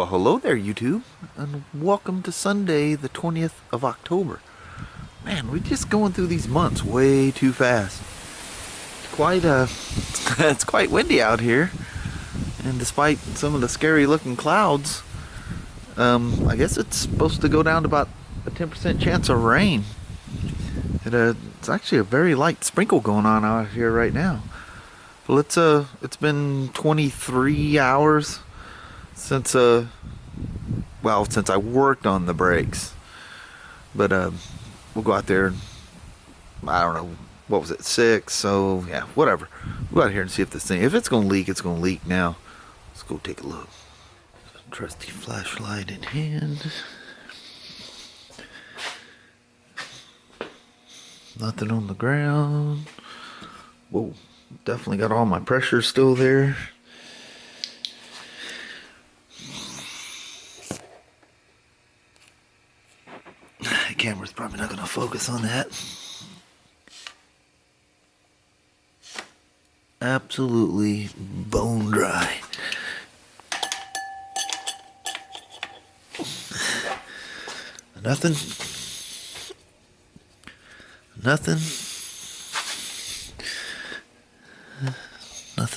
Well, hello there, YouTube, and welcome to Sunday, the 20th of October. Man, we're just going through these months way too fast. It's quite, it's quite windy out here, and despite some of the scary-looking clouds, I guess it's supposed to go down to about a 10% chance of rain. It's actually a very light sprinkle going on out here right now. Well, it's been 23 hours since I worked on the brakes, but we'll go out there and, I don't know, what was it, 6, so yeah, whatever, we'll go out here and see if if it's gonna leak, it's gonna leak now. Let's go take a look. Trusty flashlight in hand. Nothing on the ground. Whoa, definitely got all my pressure still there. The camera's probably not going to focus on that. Absolutely bone dry. Nothing. Nothing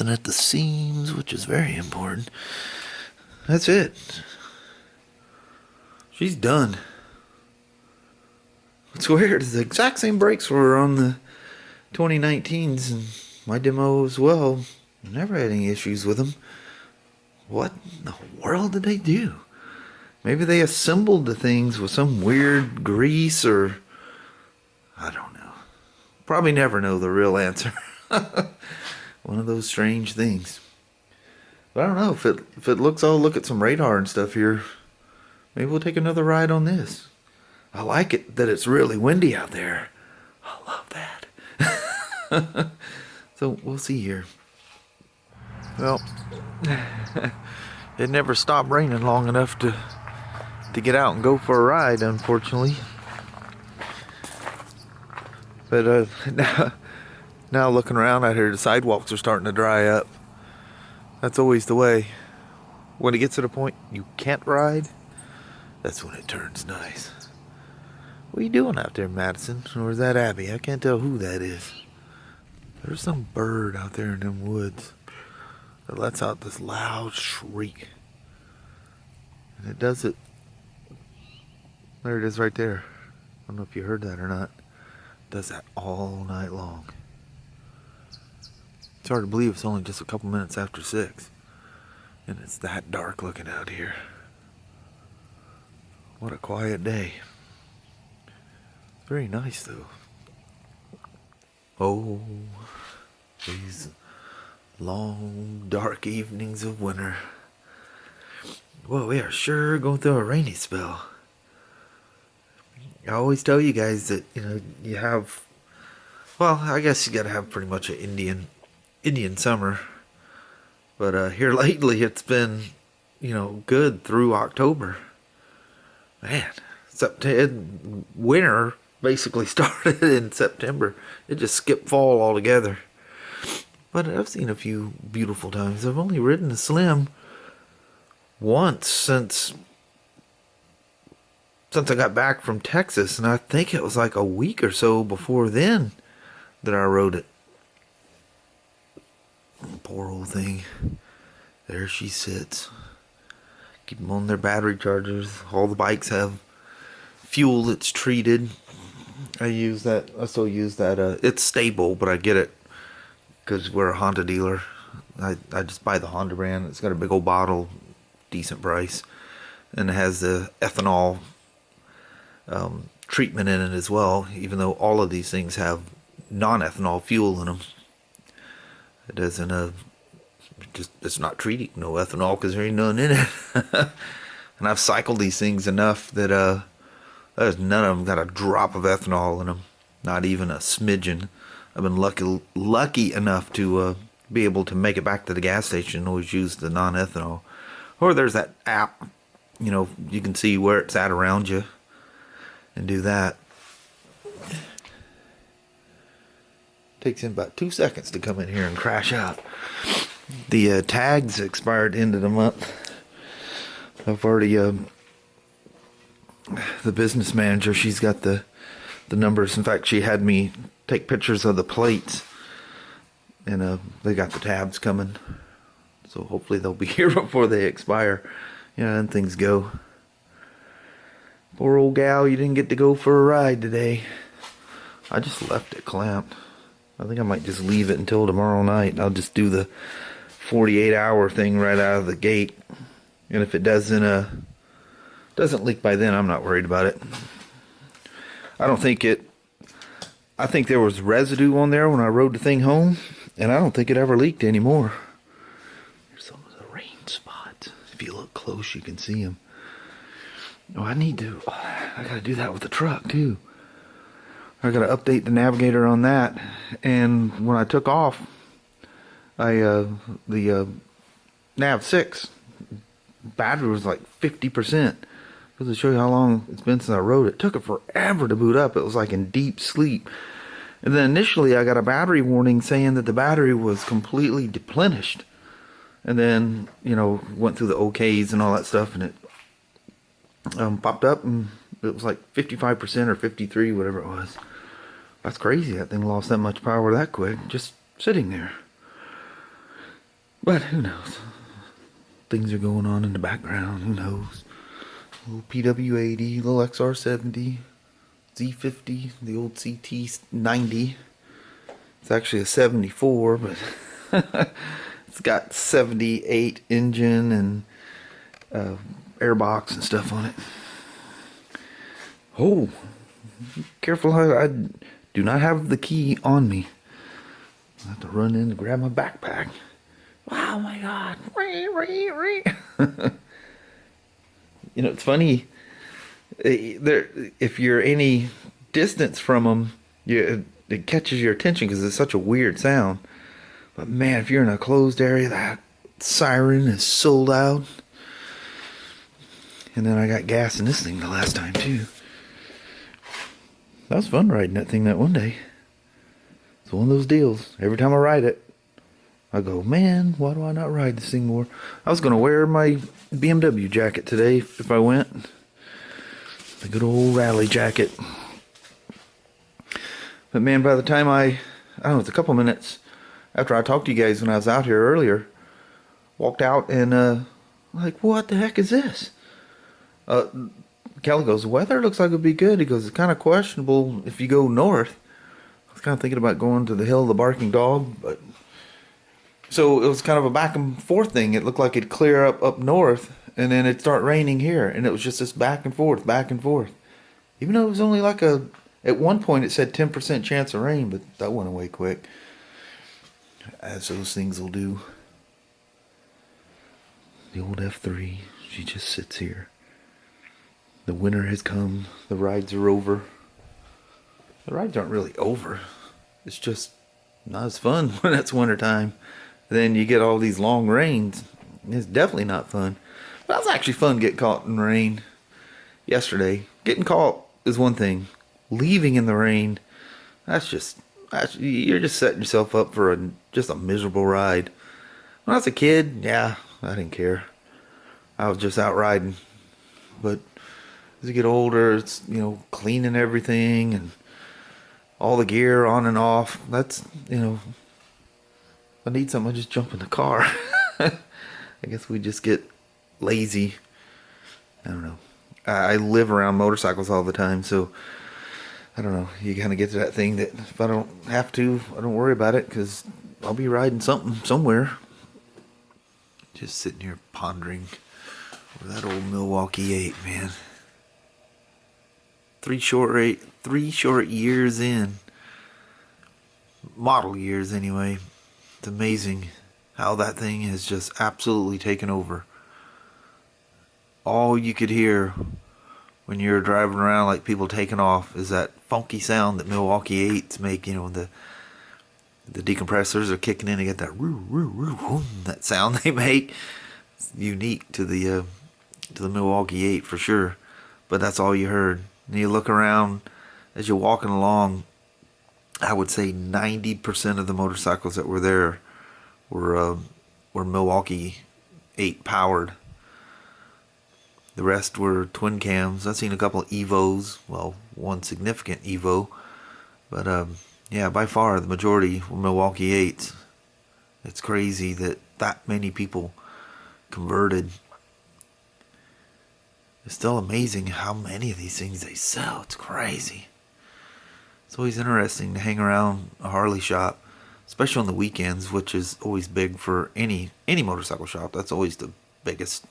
at the seams, which is very important. That's it. She's done. It's weird. It's the exact same brakes were on the 2019s and my demo as well. Never had any issues with them. What in the world did they do? Maybe they assembled the things with some weird grease, or I don't know. Probably never know the real answer. One of those strange things. But I don't know if it looks. I'll look at some radar and stuff here. Maybe we'll take another ride on this. I like it that it's really windy out there. I love that. So we'll see here. Well, it never stopped raining long enough to get out and go for a ride, unfortunately. But now looking around out here, the sidewalks are starting to dry up. That's always the way. When it gets to the point you can't ride, that's when it turns nice. What are you doing out there, Madison? Or is that Abby? I can't tell who that is. There's some bird out there in them woods that lets out this loud shriek. And it does it. There it is right there. I don't know if you heard that or not. It does that all night long. It's hard to believe it's only just a couple minutes after 6. And it's that dark looking out here. What a quiet day. Very nice though. Oh, these long dark evenings of winter. Well, we are sure going through a rainy spell. I always tell you guys that, you have, well, I guess you gotta have pretty much an Indian summer. But here lately it's been, good through October. Man, winter basically started in September. It just skipped fall altogether. But I've seen a few beautiful times. I've only ridden a Slim once since I got back from Texas, and I think it was like a week or so before then that I rode it. Poor old thing. There she sits. Keep them on their battery chargers. All the bikes have fuel that's treated. I still use that. It's stable, but I get it because we're a Honda dealer. I just buy the Honda brand. It's got a big old bottle, decent price, and it has the ethanol treatment in it as well, even though all of these things have non-ethanol fuel in them. It doesn't it's not treating no ethanol because there ain't none in it. And I've cycled these things enough that there's none of them got a drop of ethanol in them, not even a smidgen. I've been lucky enough to be able to make it back to the gas station and always use the non-ethanol. Or there's that app, you can see where it's at around you and do that. Takes him about 2 seconds to come in here and crash out. The tags expired end of the month. I've already, the business manager, she's got the numbers. In fact, she had me take pictures of the plates, and they got the tabs coming. So hopefully they'll be here before they expire. Yeah, and things go. Poor old gal, you didn't get to go for a ride today. I just left it clamped. I think I might just leave it until tomorrow night. I'll just do the 48-hour thing right out of the gate. And if it doesn't leak by then, I'm not worried about it. I don't think it... I think there was residue on there when I rode the thing home, and I don't think it ever leaked anymore. Here's some of the rain spots. If you look close, you can see them. Oh, I gotta do that with the truck too. I gotta update the navigator on that. And when I took off, the Nav 6 battery was like 50%. Just to show you how long it's been since I rode it. It took it forever to boot up. It was like in deep sleep. And then initially I got a battery warning saying that the battery was completely deplenished. And then, you know, went through the OKs and all that stuff, and it popped up, and it was like 55% or 53, whatever it was. That's crazy. That thing lost that much power that quick, just sitting there. But who knows? Things are going on in the background. Who knows? Little PW80, little XR70, Z50, the old CT90. It's actually a 74, but it's got 78 engine and airbox and stuff on it. Oh, careful! I do not have the key on me. I have to run in to grab my backpack. Oh my God! You know, it's funny. If you're any distance from them, it catches your attention because it's such a weird sound. But man, if you're in a closed area, that siren is so loud. And then I got gas in this thing the last time too. That was fun riding that thing that one day. It's one of those deals. Every time I ride it, I go, man, why do I not ride this thing more? I was going to wear my BMW jacket today if I went. The good old Rallye jacket. But man, by the time I don't know, it's a couple minutes after I talked to you guys when I was out here earlier, walked out and like, what the heck is this? Kelly goes, the weather looks like it'll be good. He goes, it's kind of questionable if you go north. I was kind of thinking about going to the Hill of the Barking Dog, but so it was kind of a back and forth thing. It looked like it'd clear up north, and then it'd start raining here, and it was just this back and forth, back and forth. Even though it was only like at one point it said 10% chance of rain, but that went away quick, as those things will do. The old F3, she just sits here. The winter has come. The rides are over. The rides aren't really over. It's just not as fun when it's winter time. Then you get all these long rains. It's definitely not fun. But it was actually fun getting caught in rain yesterday. Getting caught is one thing. Leaving in the rain, you're just setting yourself up for just a miserable ride. When I was a kid, yeah, I didn't care. I was just out riding. But as you get older, it's, you know, cleaning everything and all the gear on and off. That's, you know, if I need something, I just jump in the car. I guess we just get lazy. I don't know. I live around motorcycles all the time, so I don't know. You kind of get to that thing that if I don't have to, I don't worry about it because I'll be riding something somewhere. Just sitting here pondering over that old Milwaukee-Eight, man. 3 short years in. Model years, anyway. It's amazing how that thing has just absolutely taken over. All you could hear when you're driving around like people taking off is that funky sound that Milwaukee-Eights make. You know, the decompressors are kicking in to get that woo woo woo, that sound they make. It's unique to the Milwaukee-Eight for sure. But that's all you heard. And you look around as you're walking along, I would say 90% of the motorcycles that were there were Milwaukee-Eight powered. The rest were twin cams. I've seen a couple of Evos. Well, one significant Evo. But yeah, by far the majority were Milwaukee-Eights. It's crazy that many people converted. It's still amazing how many of these things they sell. It's crazy. It's always interesting to hang around a Harley shop, especially on the weekends, which is always big for any motorcycle shop. That's always the biggest,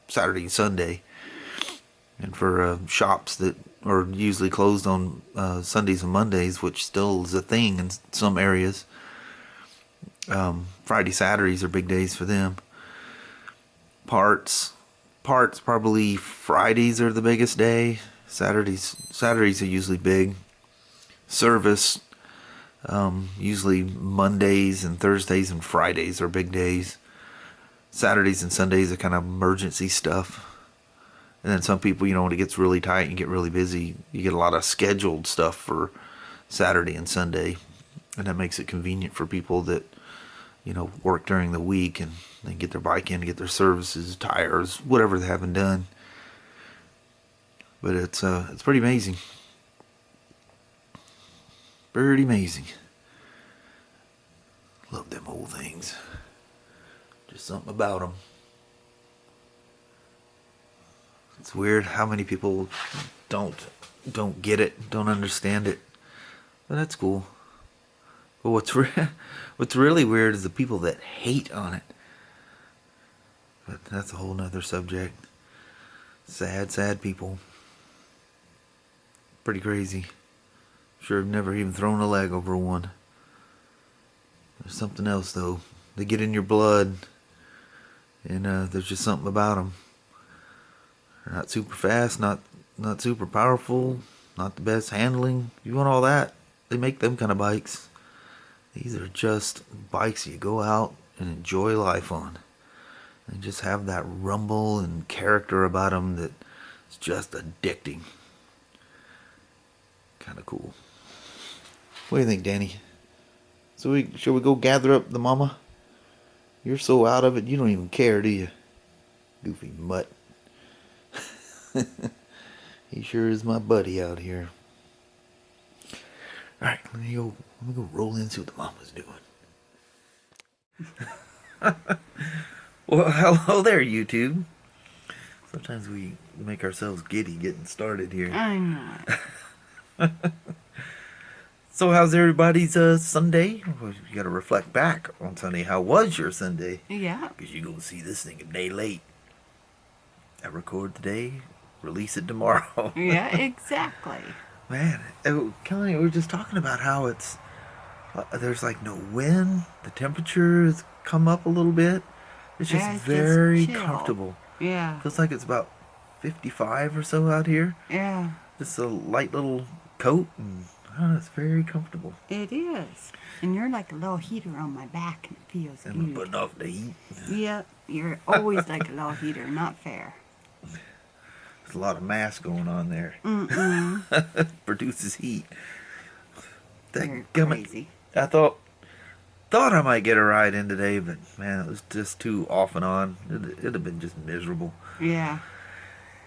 Saturday and Sunday. And for shops that are usually closed on Sundays and Mondays, which still is a thing in some areas, Friday, Saturdays are big days for them. Parts probably Fridays are the biggest day. Saturdays are usually big. Service, usually Mondays and Thursdays and Fridays are big days. Saturdays and Sundays are kind of emergency stuff. And then some people, when it gets really tight and you get really busy, you get a lot of scheduled stuff for Saturday and Sunday. And that makes it convenient for people that, work during the week and they get their bike in to get their services, tires, whatever they haven't done. But it's pretty amazing. Pretty amazing. Love them old things. Just something about them. It's weird how many people don't get it, don't understand it. But that's cool. But what's really weird is the people that hate on it. But that's a whole nother subject. Sad people. Pretty crazy. Sure, I've never even thrown a leg over one. There's something else though. They get in your blood, and there's just something about them. They're not super fast, not super powerful, not the best handling. You want all that? They make them kind of bikes. These are just bikes you go out and enjoy life on. They just have that rumble and character about them that's just addicting. Kind of cool. What do you think, Danny? So shall we go gather up the mama? You're so out of it, you don't even care, do you? Goofy mutt. He sure is my buddy out here. Alright, let me go roll in and see what the mama's doing. Well, hello there, YouTube. Sometimes we make ourselves giddy getting started here. I know. So how's everybody's Sunday? Well, you got to reflect back on Sunday. How was your Sunday? Yeah. Because you're going to see this thing a day late. I record today, release it tomorrow. Yeah, exactly. Man, Kelly, we were just talking about how it's there's like no wind. The temperature has come up a little bit. It's just very comfortable. Yeah. Feels like it's about 55 or so out here. Yeah. Just a light little coat, and it's very comfortable. It is. And you're like a little heater on my back, and it feels good. I'm putting off the heat. Yeah, you're always like a little heater, not fair. There's a lot of mass going on there. Produces heat. You're crazy. I thought I might get a ride in today, but man, it was just too off and on. It'd have been just miserable. Yeah.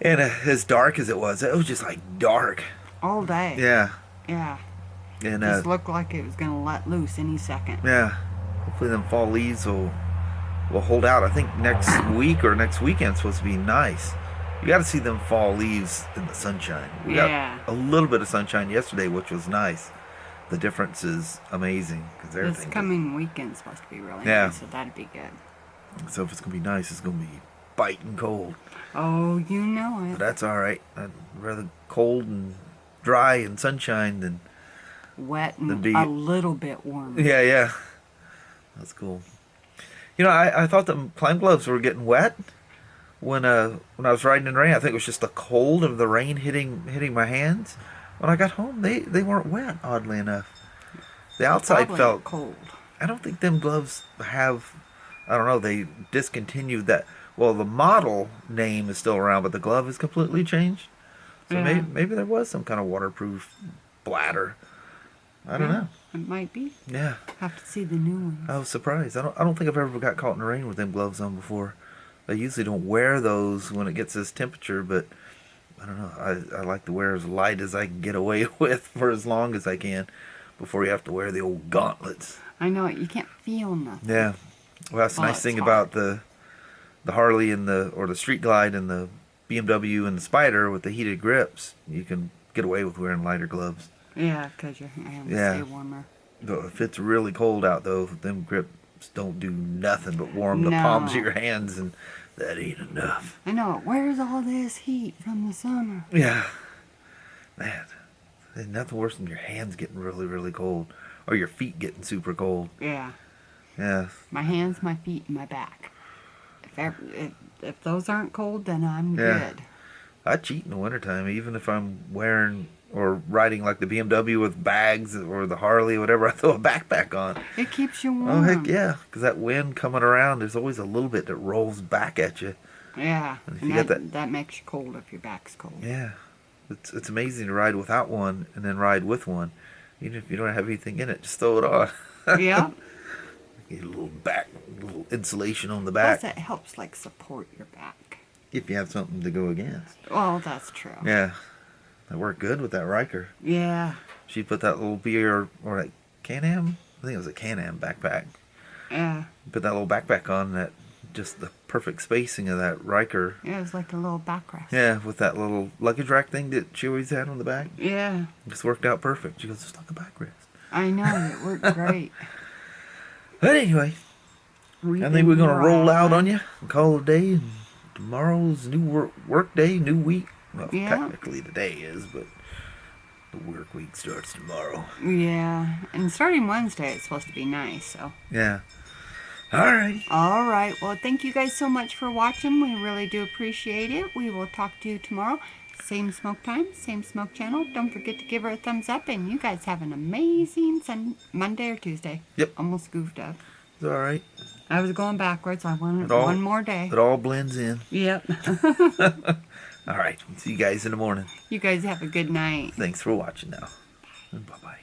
And as dark as it was just like dark. All day. Yeah. Yeah. And just looked like it was gonna let loose any second. Yeah. Hopefully them fall leaves will hold out. I think next week or next weekend's supposed to be nice. You got to see them fall leaves in the sunshine. We got a little bit of sunshine yesterday, which was nice. The difference is amazing. This coming weekend's supposed to be really nice, so that'd be good. So if it's going to be nice, it's going to be biting cold. Oh, you know it. But that's all right. I'd rather cold and dry and sunshine than wet and a little bit warm. Yeah. That's cool. I thought the climb gloves were getting wet when I was riding in the rain. I think it was just the cold of the rain hitting my hands. When I got home, they weren't wet, oddly enough. The outside felt cold. I don't think them gloves have, I don't know, they discontinued that. Well, the model name is still around, but the glove is completely changed. So maybe there was some kind of waterproof bladder. I don't know. It might be. Yeah. Have to see the new ones. I was surprised. I don't think I've ever got caught in the rain with them gloves on before. I usually don't wear those when it gets this temperature, but I don't know. I like to wear as light as I can get away with for as long as I can before you have to wear the old gauntlets. I know it. You can't feel nothing. Yeah. Well, that's the nice thing about the Harley and the Street Glide and the BMW and the Spyder with the heated grips. You can get away with wearing lighter gloves. Yeah, because your hands stay warmer. If it's really cold out, though, them grips don't do nothing but warm the palms of your hands, and that ain't enough. I know. Where's all this heat from the summer? Yeah. Man, there's nothing worse than your hands getting really, really cold. Or your feet getting super cold. Yeah. Yeah. My hands, my feet, and my back. If those aren't cold, then I'm good. I cheat in the wintertime, even if I'm wearing or riding like the BMW with bags or the Harley or whatever. I throw a backpack on. It keeps you warm. Oh, heck yeah. Because that wind coming around, there's always a little bit that rolls back at you. Yeah. And that makes you cold if your back's cold. Yeah. It's amazing to ride without one and then ride with one. Even if you don't have anything in it, just throw it on. Yeah. Get a little insulation on the back. Plus, it helps like support your back. If you have something to go against. Well, that's true. Yeah. That worked good with that Ryker. Yeah. She put that little beer or that Can-Am? I think it was a Can-Am backpack. Yeah. Put that little backpack on, that just the perfect spacing of that Ryker. Yeah, it was like a little backrest. Yeah, with that little luggage rack thing that she always had on the back. Yeah. Just worked out perfect. She goes, just like a backrest. I know, it worked great. But anyway, I think we're going to roll out on you and call it a day. And tomorrow's new work day, new week. Well, technically today is, but the work week starts tomorrow. Yeah, and starting Wednesday, it's supposed to be nice, so. Yeah. Alrighty. Alright, well, thank you guys so much for watching. We really do appreciate it. We will talk to you tomorrow. Same smoke time, same smoke channel. Don't forget to give her a thumbs up, and you guys have an amazing Monday or Tuesday. Yep. Almost goofed up. It's alright. I was going backwards. I wanted one more day. It all blends in. Yep. Alright. See you guys in the morning. You guys have a good night. Thanks for watching now. Bye-bye.